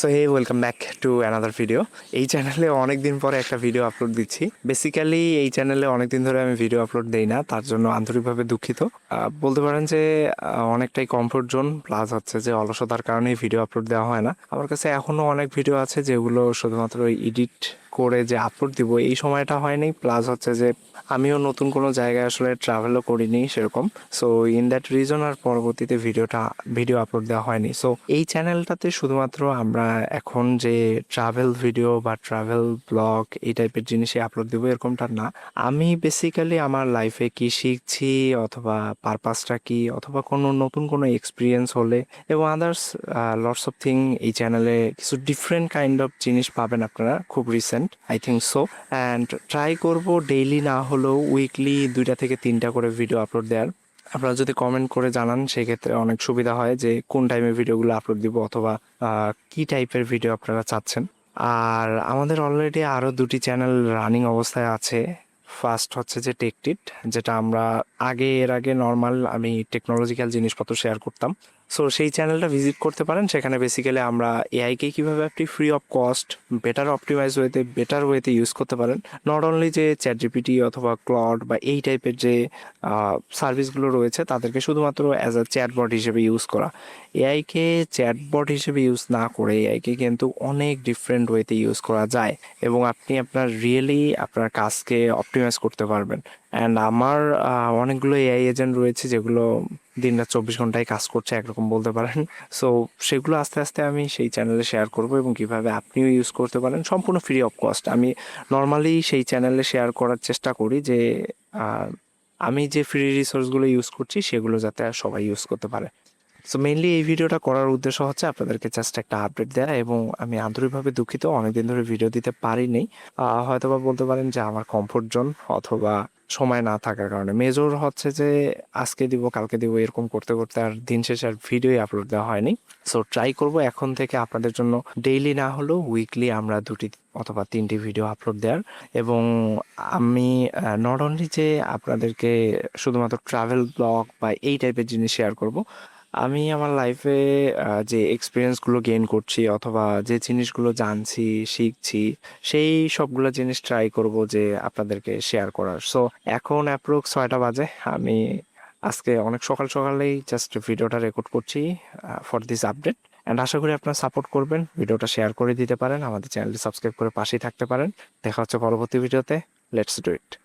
So hey welcome back to another video. এই চ্যানেলে অনেক দিন পরে একটা ভিডিও আপলোড দিচ্ছি। বেসিক্যালি এই চ্যানেলে অনেক দিন ধরে আমি ভিডিও আপলোড দেই না, তার জন্য আন্তরিকভাবে দুঃখিত। বলতে পারেন যে অনেকটাই কমফোর্ট জোন, প্লাস হচ্ছে যে অলসতার কারণেই ভিডিও আপলোড দেওয়া হয় না। আমার কাছে এখনও অনেক ভিডিও আছে যেগুলো শুধুমাত্র এডিট করে যে আপলোড দিব এই সময়টা হয়নি, প্লাস হচ্ছে যে আমিও নতুন কোনো জায়গায় আসলে ট্রাভেলও করিনি সেরকম। সো ইন দ্যাট রিজন আর পরবর্তীতে ভিডিও আপলোড দেওয়া হয়নি। সো এই চ্যানেলটাতে শুধুমাত্র আমরা এখন যে ট্রাভেল ভিডিও বা ট্রাভেল ব্লগ এই টাইপের জিনিসই আপলোড দেবো এরকমটা না। আমি বেসিক্যালি আমার লাইফে কি শিখছি, অথবা পারপাসটা কি, অথবা নতুন কোনো এক্সপিরিয়েন্স হলে এবং আদার্স লটস অফ থিং এই চ্যানেলে কিছু ডিফারেন্ট কাইন্ড অফ জিনিস পাবেন আপনারা, খুব recent I think so. And try করব ডেইলি না হলেও উইকলি 2টা থেকে 3টা করে ভিডিও আপলোড দেওয়ার। আপনারা যদি কমেন্ট করে জানান সেক্ষেত্রে অনেক সুবিধা হয় যে কোন টাইমে ভিডিওগুলো আপলোড দিব, অথবা কি টাইপের ভিডিও আপনারা চাচ্ছেন। আর আমাদের অলরেডি আরও 2টি চ্যানেল রানিং অবস্থায় আছে। ফার্স্ট হচ্ছে যে টেকটিট, যেটা আমরা এর আগে নর্মাল আমি টেকনোলজিক্যাল জিনিসপত্র শেয়ার করতাম। সো সেই চ্যানেলটা ভিজিট করতে পারেন। সেখানে বেসিক্যালি আমরা এআইকে কীভাবে আপনি ফ্রি অফ কস্ট বেটার ওয়েতে ইউজ করতে পারেন। নট অনলি যে চ্যাট জিপিটি অথবা ক্লড বা এই টাইপের যে সার্ভিসগুলো রয়েছে তাদেরকে শুধুমাত্র অ্যাজ আ চ্যাটবট হিসেবে ইউজ করা। এআইকে চ্যাটবট হিসেবে ইউজ না করে এআইকে কিন্তু অনেক ডিফারেন্ট ওয়েতে ইউজ করা যায়, এবং আপনি আপনার রিয়েলি আপনার কাজকে অপটিমাইজ করতে পারবেন। অ্যান্ড আমার অনেকগুলো এআই এজেন্ট রয়েছে যেগুলো দিনরাত 24 ঘন্টায় কাজ করছে একরকম বলতে পারেন। সো সেগুলো আস্তে আস্তে আমি সেই চ্যানেলে শেয়ার করব, এবং কিভাবে আপনিও ইউজ করতে পারেন সম্পূর্ণ ফ্রি অফ কস্ট। আমি নর্মালি সেই চ্যানেলে শেয়ার করার চেষ্টা করি যে আমি যে ফ্রি রিসোর্সগুলো ইউজ করছি সেগুলো যাতে সবাই ইউজ করতে পারে। সো মেইনলি এই ভিডিওটা করার উদ্দেশ্য হচ্ছে আপনাদেরকে জাস্ট একটা আপডেট দেওয়া, এবং আমি আন্তরিকভাবে দুঃখিত অনেকদিন ধরে ভিডিও দিতে পারিনি। হয়তোবা বলতে পারেন যে আমার কমফোর্ট জোন অথবা সময় না থাকার কারণে। মেজর হচ্ছে যে আজকে দিব কালকে দিব এরকম করতে করতে আর দিন শেষে আর ভিডিওই আপলোড দেওয়া হয়নি। সো ট্রাই করব এখন থেকে আপনাদের জন্য ডেইলি না হলেও উইকলি আমরা 2টি অথবা 3টি ভিডিও আপলোড দেওয়ার। এবং আমি নট অনলি যে আপনাদেরকে শুধুমাত্র ট্রাভেল ব্লগ বা এই টাইপের জিনিস শেয়ার করব, আমি আমার লাইফে যে এক্সপিরিয়েন্সগুলো গেইন করছি অথবা যে জিনিসগুলো জানছি শিখছি সেই সবগুলো জিনিস ট্রাই করব যে আপনাদেরকে শেয়ার করার। সো এখন অ্যাপ্রক্স 6টা বাজে। আমি আজকে অনেক সকাল সকালেই জাস্ট ভিডিওটা রেকর্ড করছি ফর দিস আপডেট। অ্যান্ড আশা করি আপনারা সাপোর্ট করবেন, ভিডিওটা শেয়ার করে দিতে পারেন, আমাদের চ্যানেলটি সাবস্ক্রাইব করে পাশেই থাকতে পারেন। দেখা হচ্ছে পরবর্তী ভিডিওতে। Let's do it.